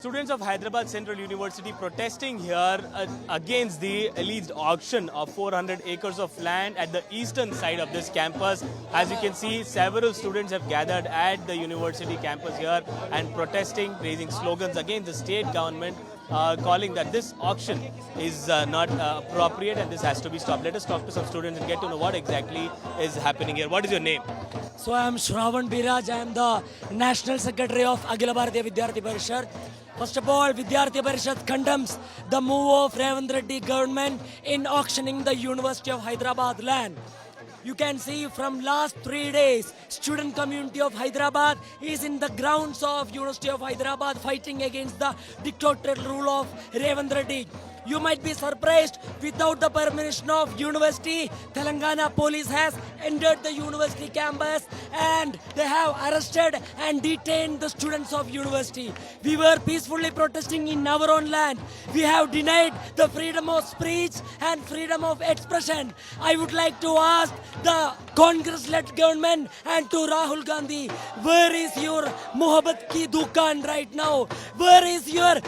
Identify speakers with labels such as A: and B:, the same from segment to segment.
A: Students of Hyderabad Central University protesting here against the alleged auction of 400 acres of land at the eastern side of this campus. As you can see, several students have gathered at the university campus here and protesting, raising slogans against the state government, calling that this auction is not appropriate and this has to be stopped. Let us talk to some students and get to know what exactly is happening here. What is your name?
B: So I am Shravan Biraj. I am the National Secretary of Akhila Bharatiya Vidyarthi Parishad. First of all, Vidyarthi Parishad condemns the move of Revanth Reddy government in auctioning the University of Hyderabad land. You can see from last 3 days, student community of Hyderabad is in the grounds of University of Hyderabad fighting against the dictatorial rule of Revanth Reddy. You might be surprised, without the permission of university, Telangana police has entered the university campus and they have arrested and detained the students of university. We were peacefully protesting in our own land. We have denied the freedom of speech and freedom of expression. I would like to ask the Congress-led government and to Rahul Gandhi, where is your Mohabbat ki dukan right now? Where is your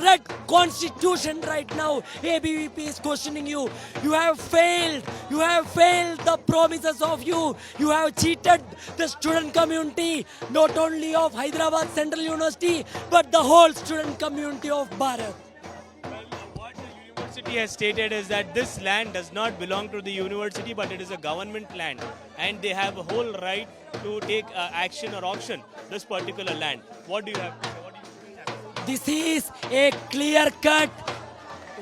B: red constitution right now? ABVP is questioning you. You have failed. You have failed the promises of you. You have cheated the student community, not only of Hyderabad Central University, but the whole student community of Bharat.
A: What the university has stated is that this land does not belong to the university, but it is a government land, and they have a whole right to take action or auction this particular land. What do you have to say? What do you think?
B: This is a clear-cut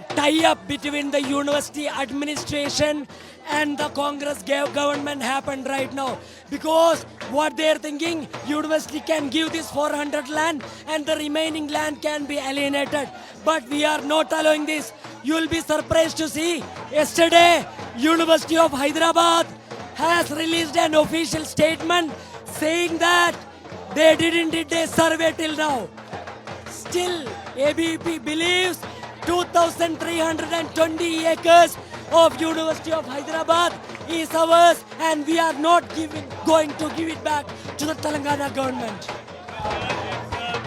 B: tie-up between the university administration and the Congress government happened right now, because what they are thinking, university can give this 400 land and the remaining land can be alienated, but we are not allowing this. You will be surprised to see yesterday University of Hyderabad has released an official statement saying that they didn't did a survey till now. Still ABP believes 2,320 acres of University of Hyderabad is ours, and we are not going to give it back to the Telangana government.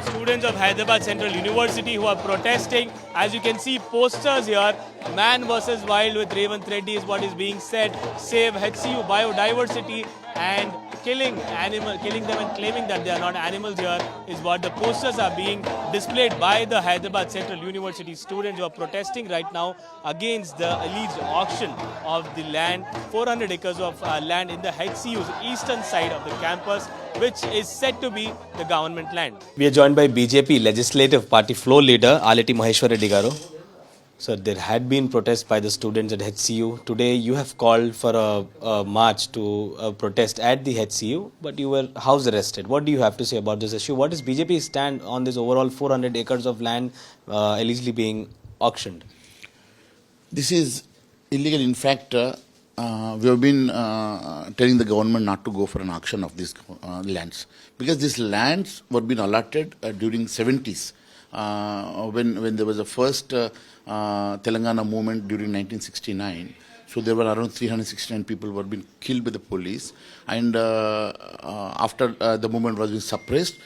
A: Students of Hyderabad Central University who are protesting. As you can see, posters here, man versus wild with Revanth Reddy is what is being said. Save HCU biodiversity, and killing them and claiming that they are not animals here is what the posters are being displayed by the Hyderabad Central University students who are protesting right now against the alleged auction of the land, 400 acres of land in the HCU's eastern side of the campus, which is said to be the government land. We are joined by BJP Legislative Party Floor Leader Aleti Maheshwar Reddy Garu. So there had been protests by the students at HCU. Today you have called for a march to protest at the HCU, but you were house arrested. What do you have to say about this issue? What is BJP's stand on this overall 400 acres of land allegedly being auctioned?
C: This is illegal. In fact, we have been telling the government not to go for an auction of these lands, because these lands were being allotted during 70s. When there was a first Telangana movement during 1969, so there were around 369 people who were being killed by the police, and after the movement was being suppressed,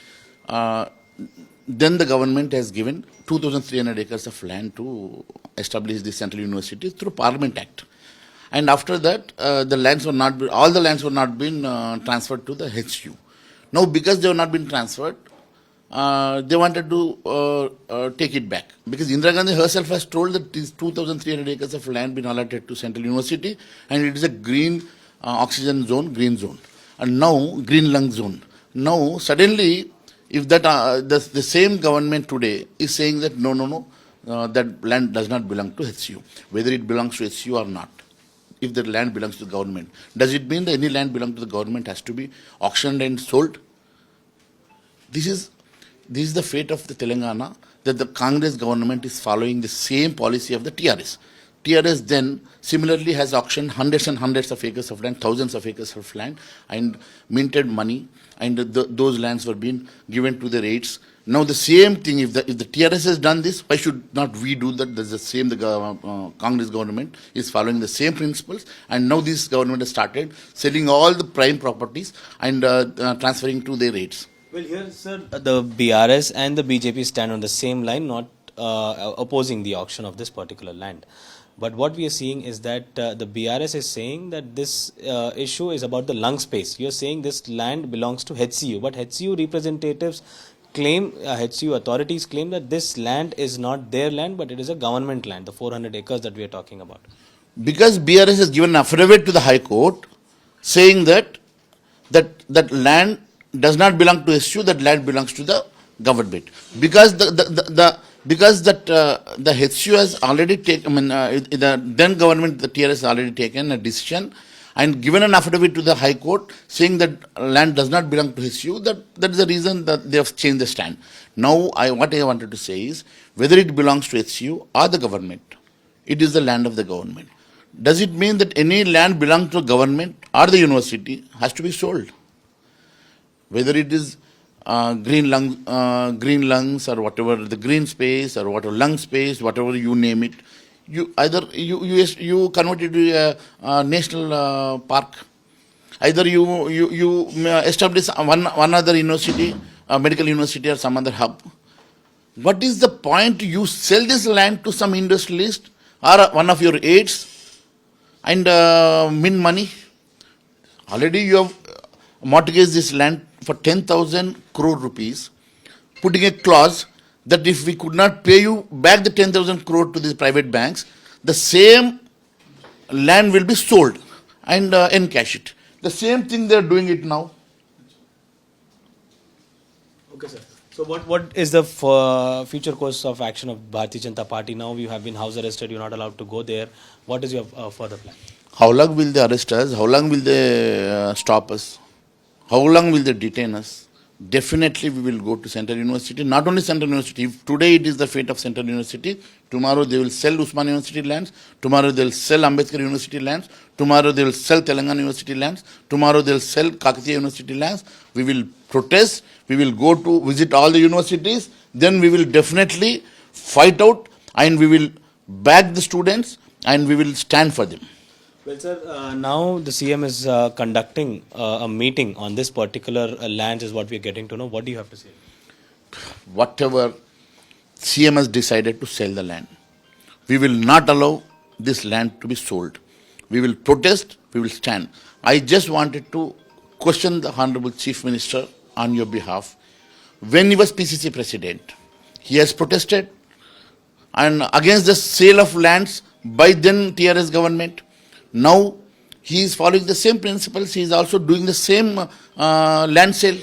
C: then the government has given 2,300 acres of land to establish the Central University through Parliament Act. And after that, all the lands were not been transferred to the HU. Now, because they have not been transferred, they wanted to take it back, because Indira Gandhi herself has told that these 2,300 acres of land been allotted to Central University, and it is a green oxygen zone, green zone, and now green lung zone. Now suddenly, if that the same government today is saying that no, that land does not belong to HCU, whether it belongs to HCU or not. If the land belongs to the government, does it mean that any land belonging to the government has to be auctioned and sold? This is the fate of the Telangana, that the Congress government is following the same policy of the TRS. TRS then similarly has auctioned hundreds and hundreds of acres of land, thousands of acres of land, and minted money, and those lands were being given to the rates. Now the same thing, if the TRS has done this, why should not we do that? That's the same, the Congress government is following the same principles, and now this government has started selling all the prime properties and transferring to their rates.
A: Well, here, sir, the BRS and the BJP stand on the same line, not opposing the auction of this particular land. But what we are seeing is that the BRS is saying that this issue is about the lung space. You are saying this land belongs to HCU, but HCU representatives claim, HCU authorities claim that this land is not their land, but it is a government land, the 400 acres that we are talking about.
C: Because BRS has given an affidavit to the High Court saying that land does not belong to SU, that land belongs to the government. Because the HCU has already taken, the then government, the TRS has already taken a decision and given an affidavit to the High Court saying that land does not belong to HCU. That is the reason that they have changed the stand. Now, what I wanted to say is whether it belongs to HCU or the government, it is the land of the government. Does it mean that any land belonging to government or the university has to be sold? Whether it is green lungs or whatever, the green space or whatever lung space, whatever you name it, you convert it to a national park. Either you establish one other university, a medical university or some other hub. What is the point you sell this land to some industrialist or one of your aides and mint money? Already you have mortgaged this land for 10,000 crore rupees, putting a clause that if we could not pay you back the 10,000 crore to these private banks, the same land will be sold and encash it. The same thing they are doing it now.
A: Okay, sir. So what is the future course of action of Bharatiya Janata Party now? You have been house arrested, you're not allowed to go there. What is your further plan?
C: How long will they arrest us? How long will they stop us? How long will they detain us? Definitely we will go to Central University. Not only Central University. If today it is the fate of Central University, tomorrow they will sell Usman University lands, tomorrow they will sell Ambedkar University lands, tomorrow they will sell Telangana University lands, tomorrow they will sell Kakatiya University lands. We will protest, we will go to visit all the universities, then we will definitely fight out and we will back the students and we will stand for them.
A: Well, sir, now the CM is conducting a meeting on this particular land is what we are getting to know. What do you have to say?
C: Whatever CM has decided to sell the land, we will not allow this land to be sold. We will protest, we will stand. I just wanted to question the Honorable Chief Minister on your behalf. When he was PCC President, he has protested and against the sale of lands by then TRS government. Now he is following the same principles. He is also doing the same land sale.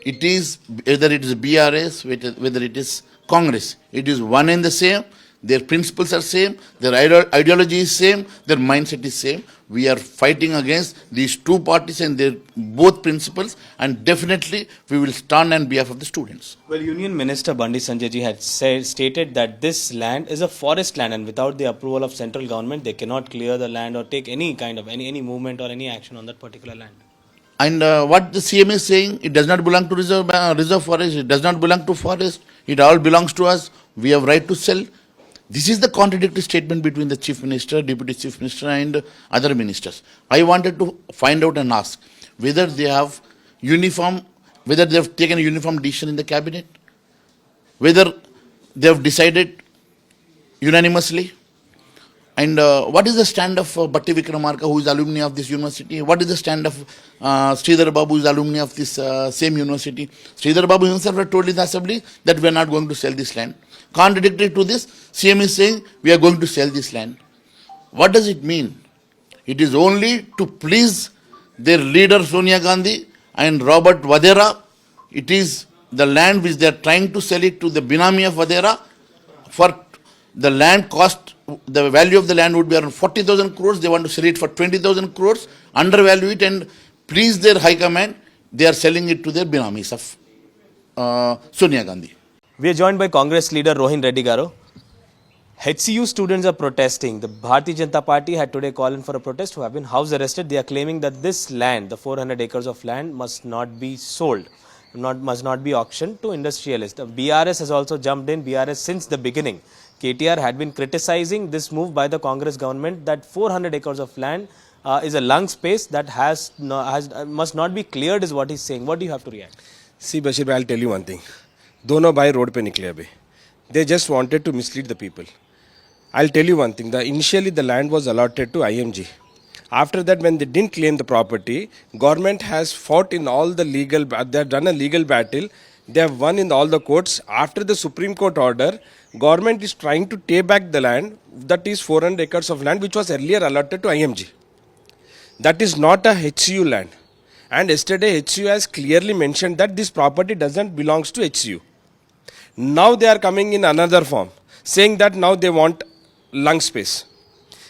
C: It is whether it is BRS, whether it is Congress. It is one and the same. Their principles are same. Their ideology is same. Their mindset is same. We are fighting against these two parties and their both principles, and definitely we will stand on behalf of the students.
A: Well, Union Minister Bandi Sanjay ji had stated that this land is a forest land, and without the approval of central government, they cannot clear the land or take any kind of any movement or any action on that particular land.
C: And what the CM is saying, it does not belong to reserve forest. It does not belong to forest. It all belongs to us. We have right to sell. This is the contradictory statement between the Chief Minister, Deputy Chief Minister and other ministers. I wanted to find out and ask whether they have whether they have taken a uniform decision in the cabinet, whether they have decided unanimously, and what is the stand of Bhatti Vikramarka, who is alumni of this university? What is the stand of Sridhar Babu, who is alumni of this same university? Sridhar Babu himself had told in the assembly that we are not going to sell this land. Contradictory to this, CM is saying we are going to sell this land. What does it mean? It is only to please their leader Sonia Gandhi and Robert Vadera. It is the land which they are trying to sell it to the Binami of Vadera. For the land cost, the value of the land would be around 40,000 crores. They want to sell it for 20,000 crores, undervalue it and please their high command. They are selling it to their Binamis of Sonia Gandhi.
A: We are joined by Congress leader Rohin Reddy Garu. HCU students are protesting. The Bharatiya Janata Party had today called in for a protest who have been house arrested. They are claiming that this land, the 400 acres of land, must not be sold, must not be auctioned to industrialists. The BRS has also jumped in. BRS since the beginning. KTR had been criticizing this move by the Congress government that 400 acres of land is a lung space that must not be cleared is what he's saying. What do you have to react?
D: See Bashir bhai, I'll tell you one thing. दोनों भाई road पे निकले अभी. They just wanted to mislead the people. I'll tell you one thing. Initially the land was allotted to IMG. After that, when they didn't claim the property, government has fought in all the legal. They have done a legal battle. They have won in all the courts. After the Supreme Court order, government is trying to take back the land. That is 400 acres of land which was earlier allotted to IMG. That is not a HCU land. And yesterday HCU has clearly mentioned that this property doesn't belongs to HCU. Now they are coming in another form, saying that now they want lung space.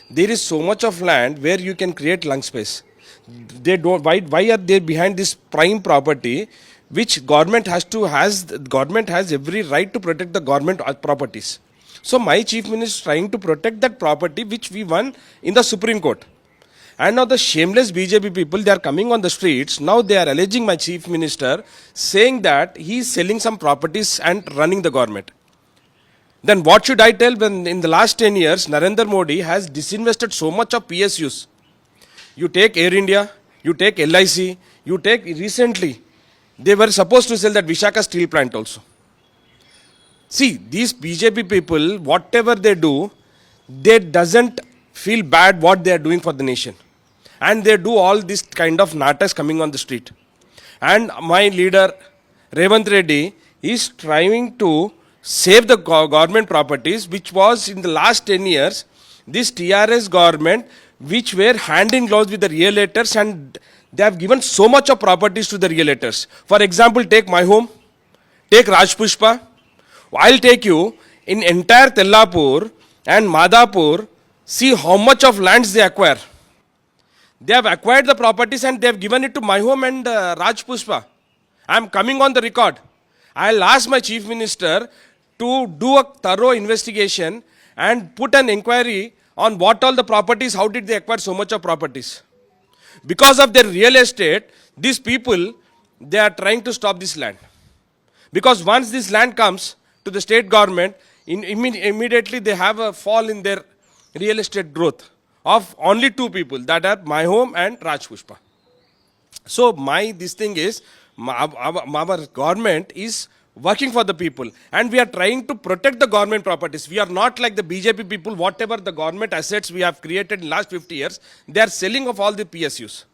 D: There is so much of land where you can create lung space. They don't. Why are they behind this prime property, which government has every right to protect the government properties. So my chief minister is trying to protect that property which we won in the Supreme Court. And now the shameless BJP people, they are coming on the streets. Now they are alleging my chief minister, saying that he is selling some properties and running the government. Then what should I tell when in the last 10 years, Narendra Modi has disinvested so much of PSUs? You take Air India, you take LIC, you take recently, they were supposed to sell that Vishaka steel plant also. See, these BJP people, whatever they do, they doesn't feel bad what they are doing for the nation. And they do all this kind of natas coming on the street. And my leader, Revanth Reddy, is trying to save the government properties, which was in the last 10 years, this TRS government, which were hand in gloves with the realtors, and they have given so much of properties to the realtors. For example, take my home, take Rajpushpa. I'll take you in entire Tellapur and Madhapur, see how much of lands they acquire. They have acquired the properties and they have given it to my home and Rajpushpa. I am coming on the record. I'll ask my chief minister to do a thorough investigation and put an inquiry on what all the properties, how did they acquire so much of properties. Because of their real estate, these people, they are trying to stop this land. Because once this land comes to the state government, immediately they have a fall in their real estate growth of only two people, that are my home and Rajpushpa. So this thing is, our government is working for the people and we are trying to protect the government properties. We are not like the BJP people, whatever the government assets we have created in last 50 years, they are selling of all the PSUs.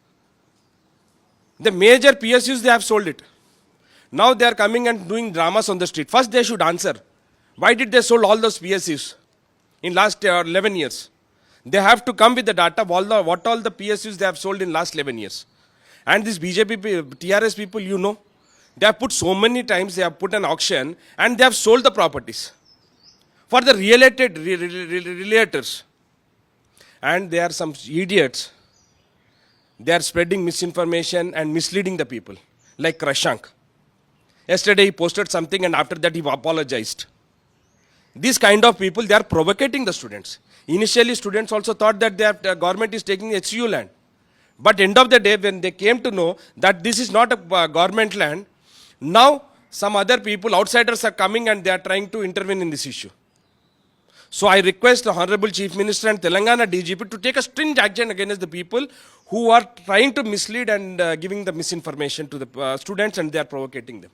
D: The major PSUs, they have sold it. Now they are coming and doing dramas on the street. First they should answer. Why did they sold all those PSUs in last 11 years? They have to come with the data, what all the PSUs they have sold in last 11 years. And this BJP, TRS people, you know, they have put so many times, they have put an auction and they have sold the properties for the realtors. And they are some idiots. They are spreading misinformation and misleading the people, like Krashank. Yesterday he posted something and after that he apologized. These kind of people, they are provocating the students. Initially students also thought that the government is taking HCU land. But end of the day, when they came to know that this is not a government land, now some other people, outsiders are coming and they are trying to intervene in this issue. So I request the Honorable Chief Minister and Telangana DGP to take a stringent action against the people who are trying to mislead and giving the misinformation to the students and they are provocating them.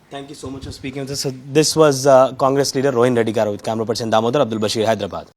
A: Thank you so much for speaking with us. So this was Congress leader Rohin Reddy Garu with camera person Damodar Abdul Bashir, Hyderabad.